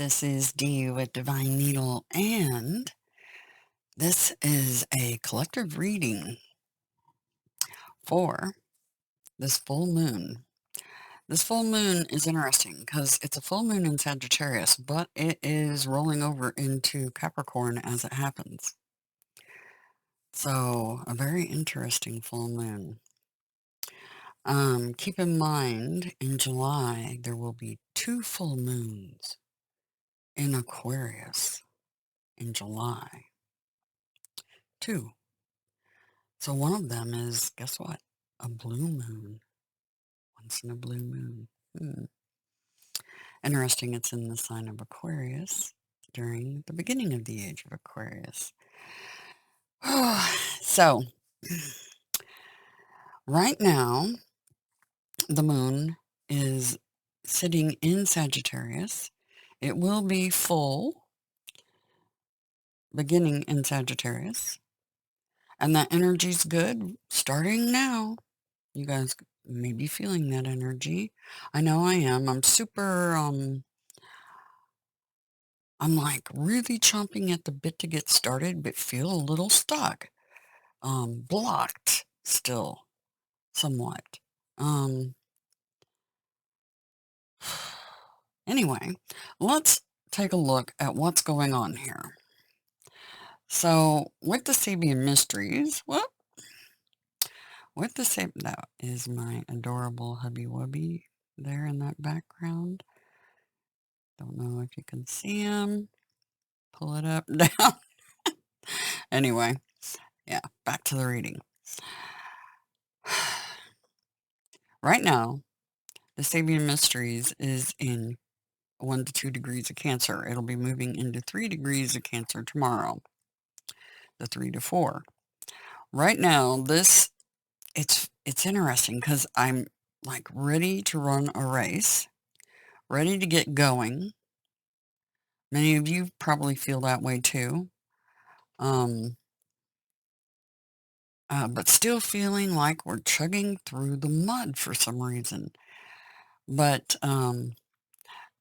This is Dee with Divine Needle, and this is a collective reading for this full moon. This full moon is interesting because it's a full moon in Sagittarius, but it is rolling over into Capricorn as it happens. So, a very interesting full moon. Keep in mind, in July, there will be 2 full moons in Aquarius in July. 2. So one of them is, guess what? A blue moon. Once in a blue moon. Interesting, it's in the sign of Aquarius during the beginning of the age of Aquarius. So, right now, the moon is sitting in Sagittarius. It will be full beginning in Sagittarius. And that energy's good starting now. You guys may be feeling that energy. I know I am. I'm super, I'm like really chomping at the bit to get started, but feel a little stuck. Blocked still, somewhat. Anyway, let's take a look at what's going on here. So, with the Sabian Mysteries, that is my adorable hubby wubby there in that background. Don't know if you can see him. Pull it up, down. Anyway, yeah, back to the reading. Right now, the Sabian Mysteries is in 1 to 2 degrees of Cancer. It'll be moving into 3 degrees of Cancer tomorrow, the 3 to 4. Right now, it's interesting because I'm like ready to run a race, ready to get going. Many of you probably feel that way too. But still feeling like we're chugging through the mud for some reason. But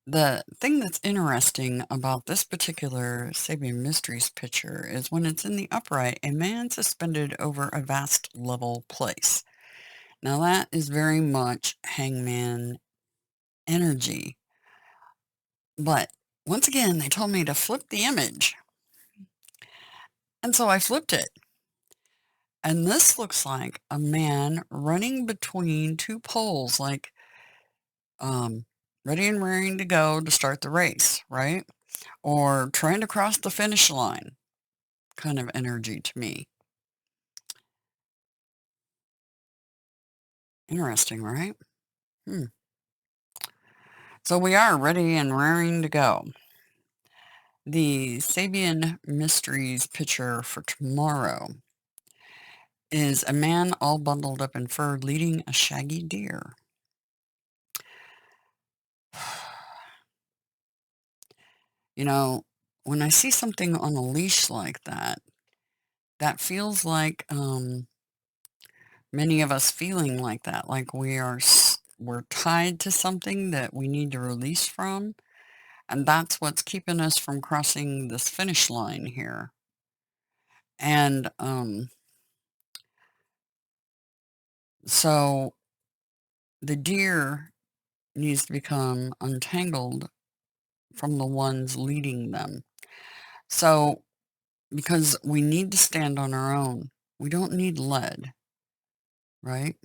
the thing that's interesting about this particular Sabian Mysteries picture is when it's in the upright, a man suspended over a vast level place. Now that is very much hangman energy. But once again, they told me to flip the image. And so I flipped it. And this looks like a man running between 2 poles, like ready and raring to go to start the race, right? Or trying to cross the finish line kind of energy to me. Interesting, right? So we are ready and raring to go. The Sabian Mysteries picture for tomorrow is a man all bundled up in fur leading a shaggy deer. You know, when I see something on a leash like that, that feels like many of us feeling like that, like we're tied to something that we need to release from, and that's what's keeping us from crossing this finish line here. And so the deer needs to become untangled from the ones leading them. So, because we need to stand on our own, we don't need lead, right?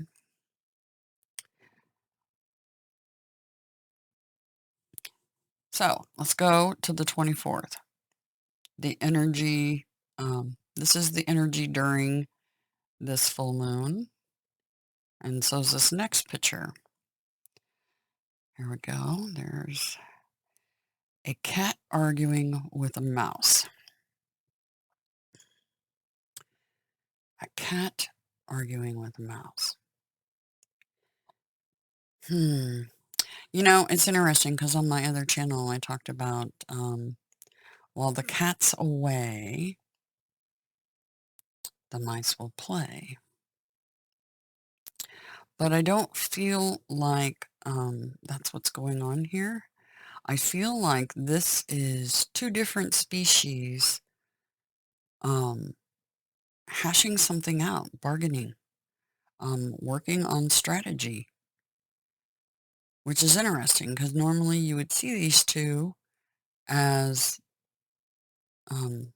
So, let's go to the 24th. The energy, this is the energy during this full moon. And so is this next picture. Here we go. There's a cat arguing with a mouse. A cat arguing with a mouse. You know, it's interesting because on my other channel I talked about, while the cat's away, the mice will play. But I don't feel like that's what's going on here. I feel like this is two different species um, hashing something out, bargaining, working on strategy, which is interesting because normally you would see these two as um,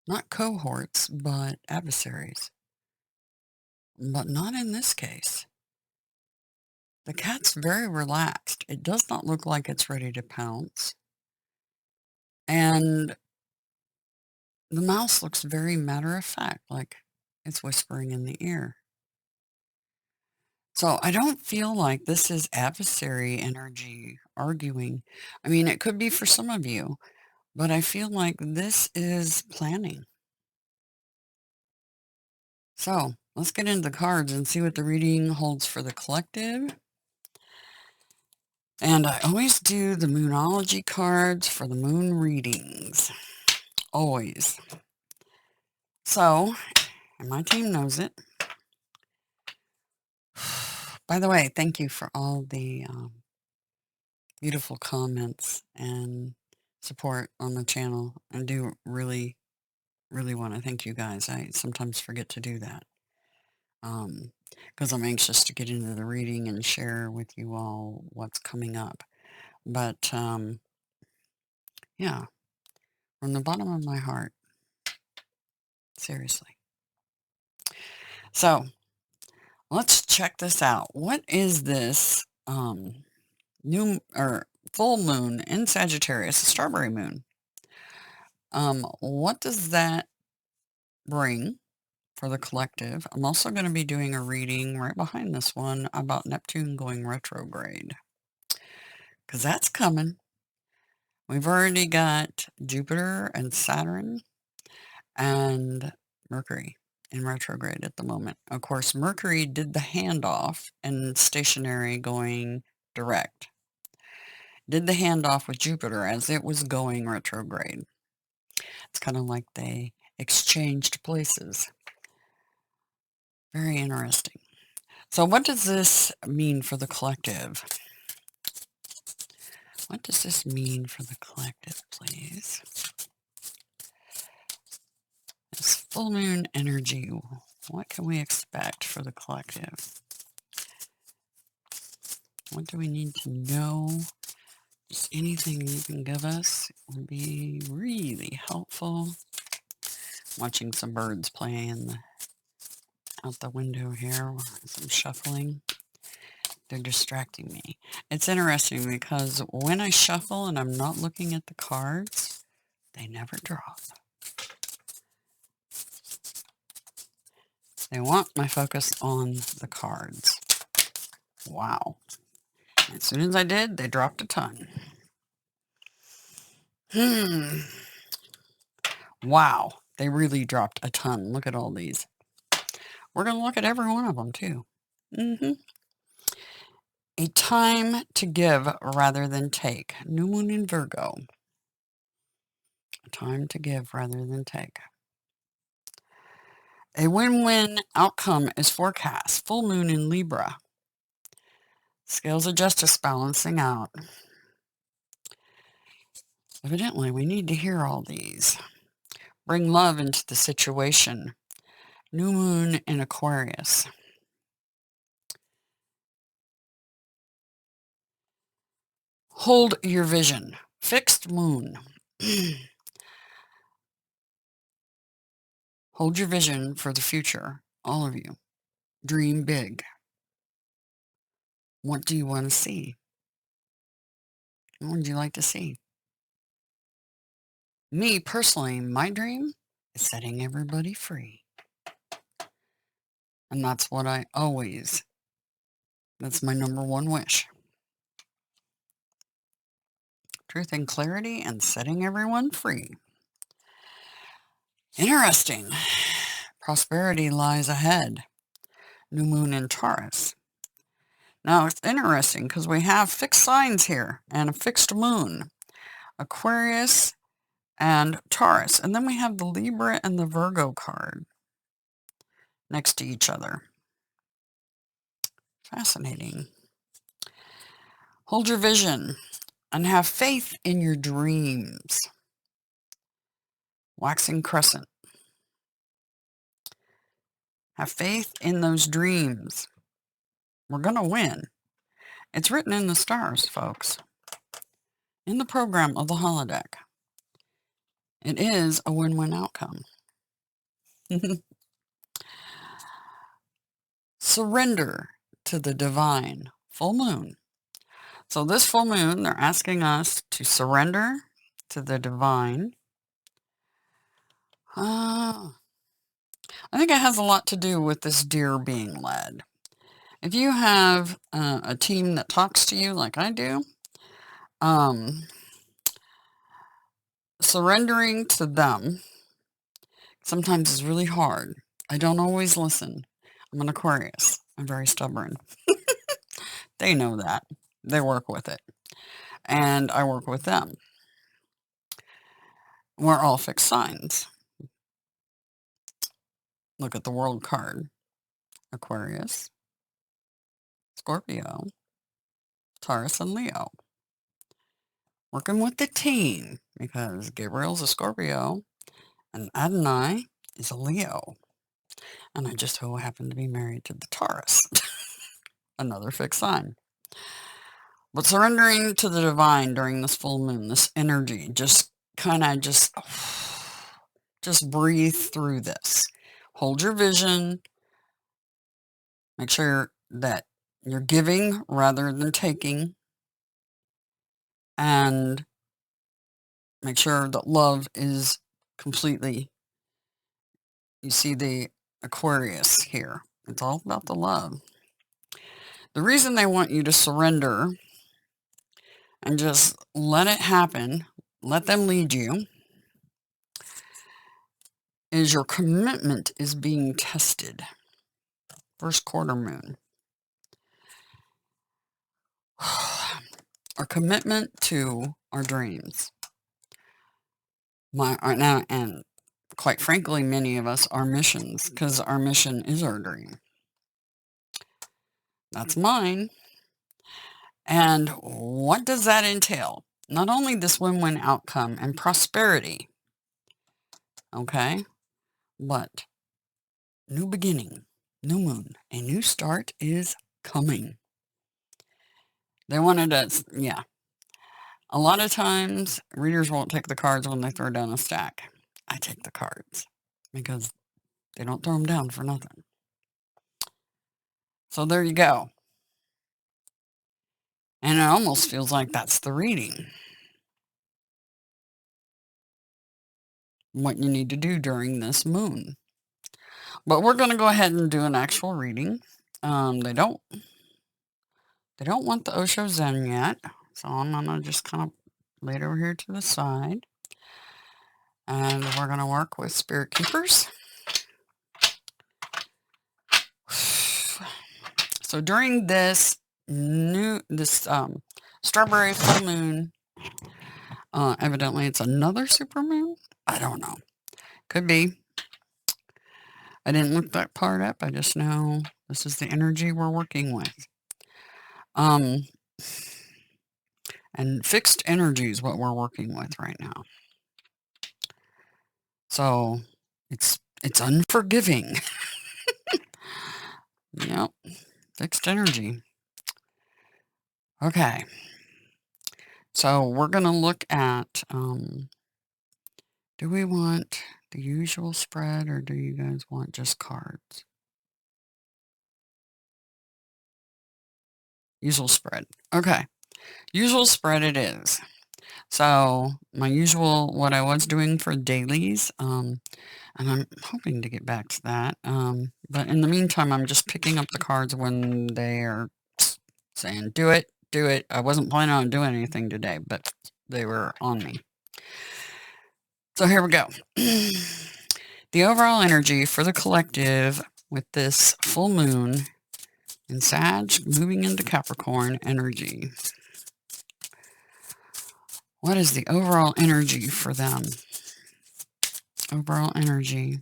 not cohorts, but adversaries. But not in this case. The cat's very relaxed. It does not look like it's ready to pounce. And the mouse looks very matter of fact, like it's whispering in the ear. So I don't feel like this is adversary energy arguing. I mean, it could be for some of you, but I feel like this is planning. So let's get into the cards and see what the reading holds for the collective. And I always do the Moonology cards for the moon readings. Always. So, and my team knows it. By the way, thank you for all the beautiful comments and support on the channel. I do really, really want to thank you guys. I sometimes forget to do that because I'm anxious to get into the reading and share with you all what's coming up. But yeah, from the bottom of my heart, seriously. So let's check this out. What is this new or full moon in Sagittarius, a strawberry moon? What does that bring for the collective? I'm also going to be doing a reading right behind this one about Neptune going retrograde, because that's coming. We've already got Jupiter and Saturn and Mercury in retrograde at the moment. Of course, Mercury did the handoff and stationary going direct. Did the handoff with Jupiter as it was going retrograde. It's kind of like they exchanged places. Very interesting. So what does this mean for the collective? What does this mean for the collective, please? This full moon energy. What can we expect for the collective? What do we need to know? Just anything you can give us would be really helpful. Watching some birds playing out the window here, some shuffling. They're distracting me. It's interesting because when I shuffle and I'm not looking at the cards, they never drop. They want my focus on the cards. Wow. As soon as I did, they dropped a ton. Wow. They really dropped a ton. Look at all these. We're going to look at every one of them, too. A time to give rather than take. New moon in Virgo. A time to give rather than take. A win-win outcome is forecast. Full moon in Libra. Scales of justice balancing out. Evidently, we need to hear all these. Bring love into the situation. New moon in Aquarius. Hold your vision. Fixed moon. Hold your vision for the future. All of you. Dream big. What do you want to see? What would you like to see? Me, personally, my dream is setting everybody free. And that's what that's my number one wish. Truth and clarity and setting everyone free. Interesting. Prosperity lies ahead. New moon in Taurus. Now, it's interesting because we have fixed signs here and a fixed moon. Aquarius and Taurus. And then we have the Libra and the Virgo card next to each other. Fascinating. Hold your vision. And have faith in your dreams. Waxing crescent. Have faith in those dreams. We're going to win. It's written in the stars, folks. In the program of the holodeck. It is a win-win outcome. Surrender to the divine full moon. So this full moon, they're asking us to surrender to the divine. I think it has a lot to do with this deer being led. If you have a team that talks to you like I do, surrendering to them sometimes is really hard. I don't always listen. I'm an Aquarius. I'm very stubborn. They know that. They work with it. And I work with them. We're all fixed signs. Look at the world card. Aquarius, Scorpio, Taurus, and Leo. Working with the team because Gabriel's a Scorpio and Adonai is a Leo. And I just so happen to be married to the Taurus. Another fixed sign. But surrendering to the divine during this full moon, this energy, just kind of just breathe through this. Hold your vision. Make sure that you're giving rather than taking. And make sure that love is completely, you see the Aquarius here. It's all about the love. The reason they want you to surrender and just let it happen, let them lead you, is your commitment is being tested. First quarter moon. Our commitment to our dreams. And quite frankly, many of us, our missions, because our mission is our dream. That's mine. And what does that entail? Not only this win-win outcome and prosperity, okay, but new beginning, new moon, a new start is coming. They wanted us, yeah. A lot of times, readers won't take the cards when they throw down a stack. I take the cards because they don't throw them down for nothing. So there you go. And it almost feels like that's the reading. What you need to do during this moon. But we're going to go ahead and do an actual reading. They don't want the Osho Zen yet. So I'm going to just kind of lay it over here to the side. And we're going to work with Spirit Keepers. So during this strawberry full moon, evidently it's another supermoon. I don't know. Could be. I didn't look that part up. I just know this is the energy we're working with. And fixed energy is what we're working with right now. So it's unforgiving. Yep. Fixed energy. Okay. So we're going to look at, do we want the usual spread or do you guys want just cards? Usual spread. Okay. Usual spread it is. So my usual, what I was doing for dailies, and I'm hoping to get back to that. But in the meantime, I'm just picking up the cards when they are saying, do it, do it. I wasn't planning on doing anything today, but they were on me. So here we go. The overall energy for the collective with this full moon in Sag moving into Capricorn energy. What is the overall energy for them? Overall energy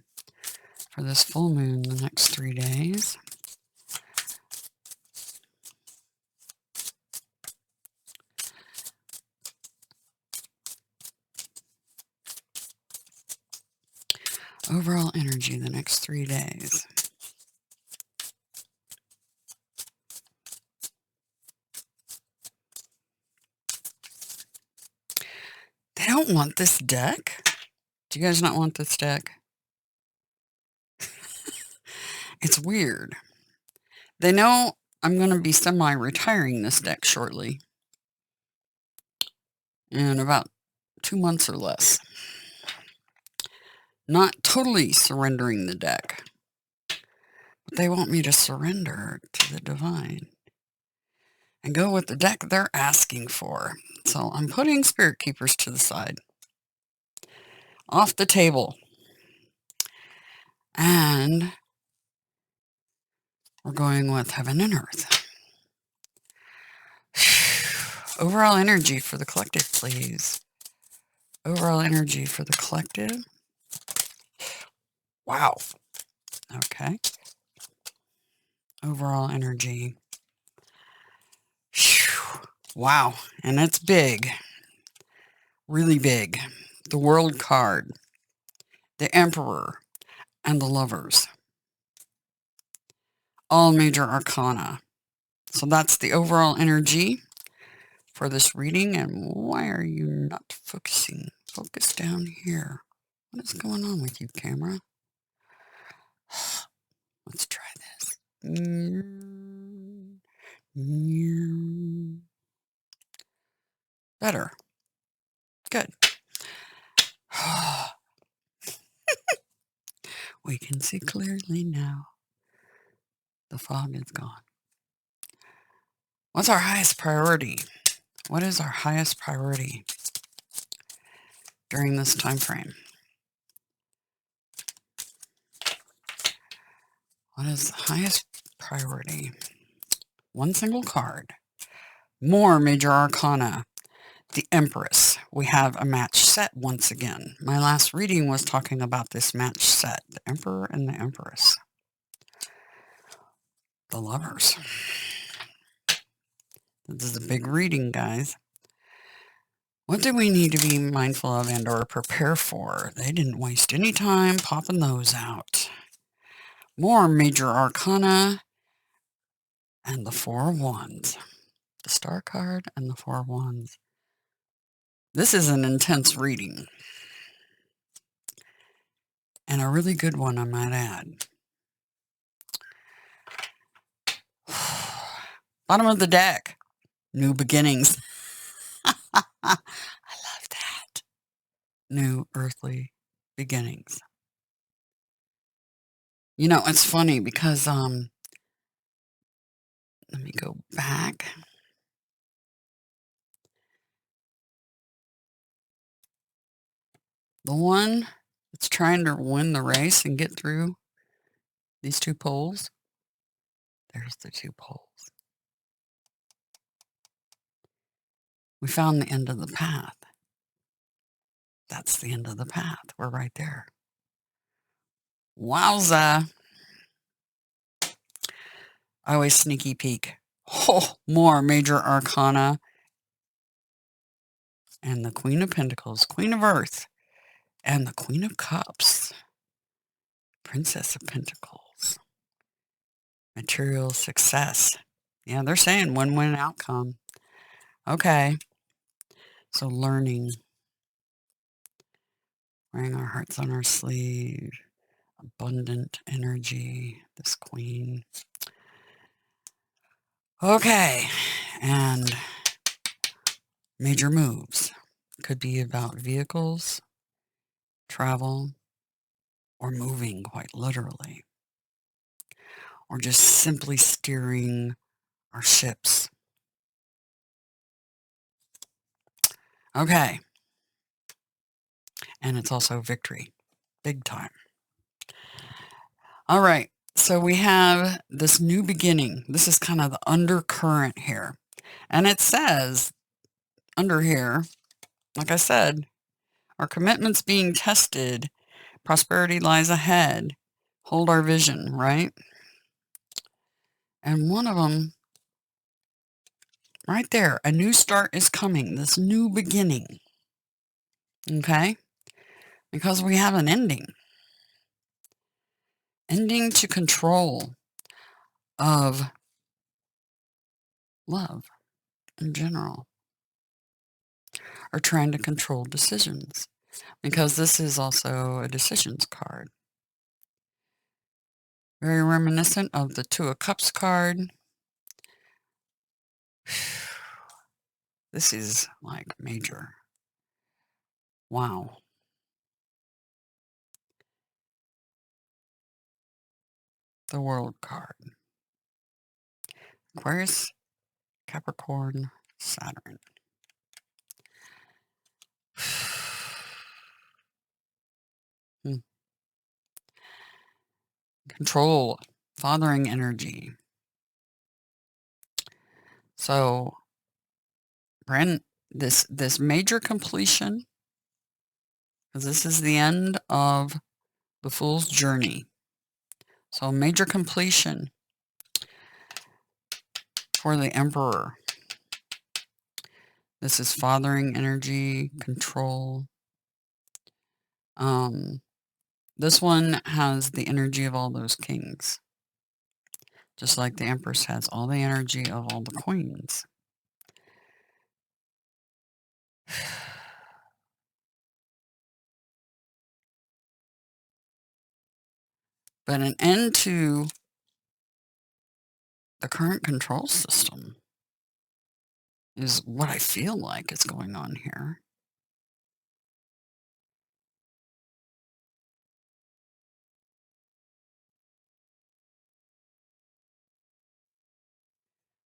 for this full moon the next 3 days. Overall energy the next 3 days. They don't want this deck? Do you guys not want this deck? It's weird. They know I'm going to be semi-retiring this deck shortly. In about 2 months or less. Not totally surrendering the deck. But they want me to surrender to the divine. And go with the deck they're asking for. So I'm putting Spirit Keepers to the side. Off the table. And we're going with Heaven and Earth. Overall energy for the collective, please. Overall energy for the collective. Wow. Okay. Overall energy. Wow. And it's big. Really big. The World card. The Emperor. And the Lovers. All major arcana. So that's the overall energy for this reading. And why are you not focusing? Focus down here. What is going on with you, camera? Let's try this. Better. Good. We can see clearly now. The fog is gone. What's our highest priority? What is our highest priority during this time frame? What is the highest priority? One single card. More major arcana. The Empress. We have a match set once again. My last reading was talking about this match set. The Emperor and the Empress. The Lovers. This is a big reading, guys. What do we need to be mindful of and or prepare for? They didn't waste any time popping those out. More major arcana and the Four of Wands. The Star card and the Four of Wands. This is an intense reading. And a really good one, I might add. Bottom of the deck. New beginnings. I love that. New earthly beginnings. You know, it's funny because, let me go back. The one that's trying to win the race and get through these two poles. There's the two poles. We found the end of the path. That's the end of the path. We're right there. Wowza. I always sneaky peek. Oh, more major arcana. And the Queen of Pentacles, Queen of Earth, and the Queen of Cups, Princess of Pentacles. Material success. Yeah, they're saying win-win outcome. Okay. So learning. Wearing our hearts on our sleeve. Abundant energy. This Queen. Okay. And major moves. Could be about vehicles, travel, or moving quite literally. Or just simply steering our ships. Okay. And it's also victory. Big time. All right. So we have this new beginning. This is kind of the undercurrent here. And it says under here, like I said, our commitments being tested. Prosperity lies ahead. Hold our vision, right? And one of them, right there, a new start is coming. This new beginning. Okay? Because we have an ending. ending to control of love in general, or trying to control decisions, because this is also a decisions card. Very reminiscent of the Two of Cups card. This is like major. Wow. The World card. Aquarius, Capricorn, Saturn. Hmm. Control, fathering energy. So, this major completion, because this is the end of the Fool's journey. So, major completion for the Emperor. This is fathering energy, control. This one has the energy of all those kings. Just like the Empress has all the energy of all the queens. But an end to the current control system is what I feel like is going on here.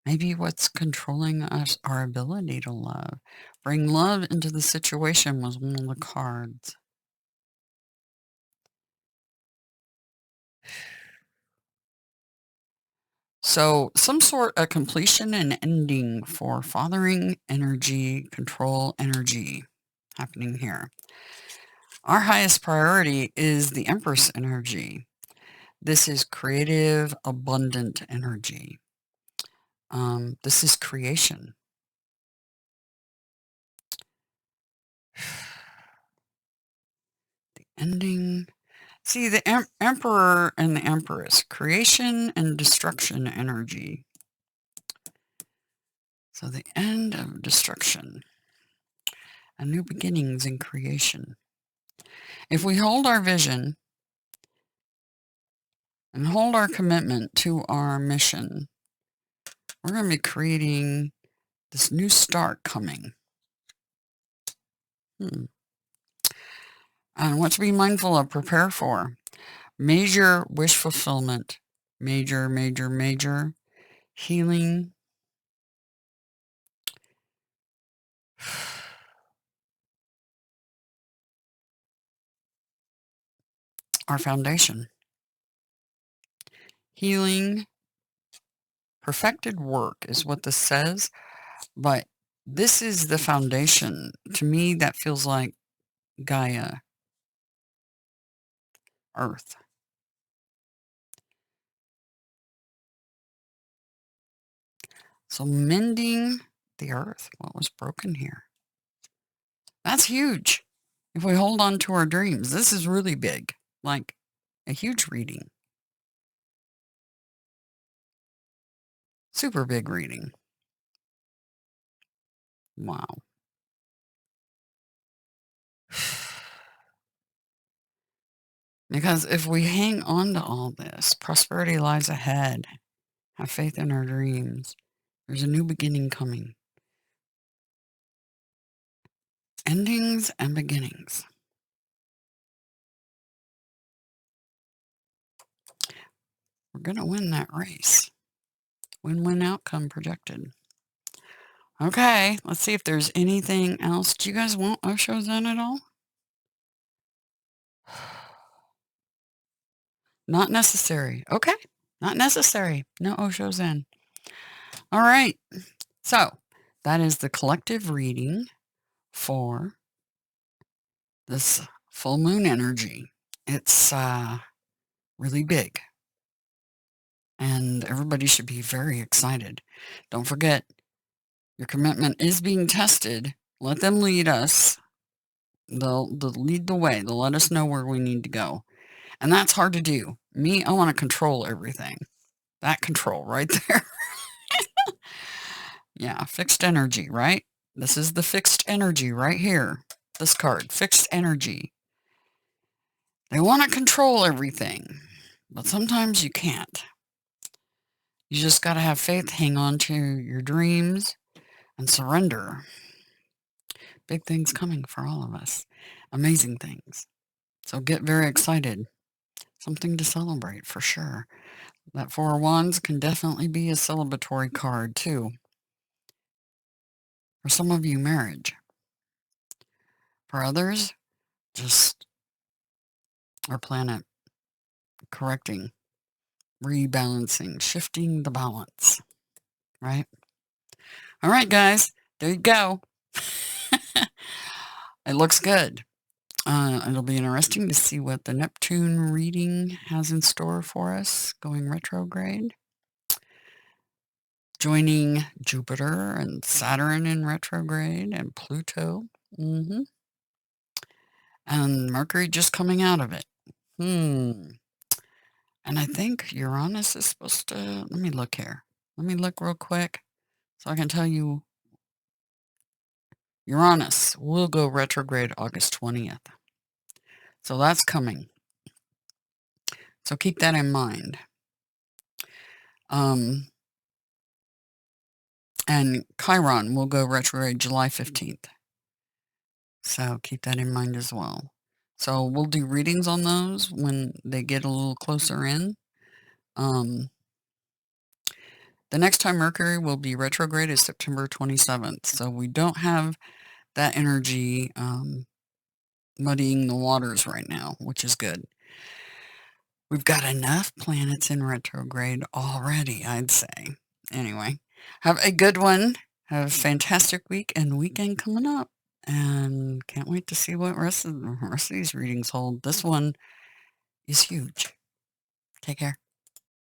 Maybe what's controlling us, our ability to love. Bring love into the situation was one of the cards. So some sort of completion and ending for fathering energy, control energy happening here. Our highest priority is the Empress energy. This is creative, abundant energy. This is creation. The ending. See, the Emperor and the Empress, creation and destruction energy. So the end of destruction and new beginnings in creation. If we hold our vision and hold our commitment to our mission, we're going to be creating this new start coming. And what to be mindful of, prepare for. Major wish fulfillment. Major, major, major healing. Our foundation. Healing. Perfected work is what this says, but this is the foundation. To me, that feels like Gaia, Earth. So mending the Earth, what was broken here. That's huge. If we hold on to our dreams, this is really big, like a huge reading. Super big reading. Wow. Because if we hang on to all this, prosperity lies ahead. Have faith in our dreams. There's a new beginning coming. Endings and beginnings. We're going to win that race. Win-win outcome projected. Okay, let's see if there's anything else. Do you guys want Osho Zen at all? Not necessary. Okay, not necessary. No Osho Zen. All right, so that is the collective reading for this full moon energy. It's really big, and everybody should be very excited. Don't forget, your commitment is being tested. Let them lead us. They'll lead the way. They'll let us know where we need to go. And that's hard to do. Me, I want to control everything. That control right there. Yeah, fixed energy, right? This is the fixed energy right here. This card, fixed energy. They want to control everything, but sometimes you can't. You just got to have faith, hang on to your dreams, and surrender. Big things coming for all of us. Amazing things. So get very excited. Something to celebrate for sure. That Four of Wands can definitely be a celebratory card too. For some of you, marriage. For others, just our planet correcting, rebalancing, shifting the balance, right? All right, guys, there you go. It looks good. It'll be interesting to see what the Neptune reading has in store for us going retrograde. Joining Jupiter and Saturn in retrograde and Pluto. And Mercury just coming out of it. And I think Uranus is supposed to, let me look here. Let me look real quick so I can tell you. Uranus will go retrograde August 20th. So that's coming. So keep that in mind. And Chiron will go retrograde July 15th. So keep that in mind as well. So we'll do readings on those when they get a little closer in. The next time Mercury will be retrograde is September 27th. So we don't have that energy muddying the waters right now, which is good. We've got enough planets in retrograde already, I'd say. Anyway, have a good one. Have a fantastic week and weekend coming up. And can't wait to see what rest of these readings hold. This one is huge. Take care.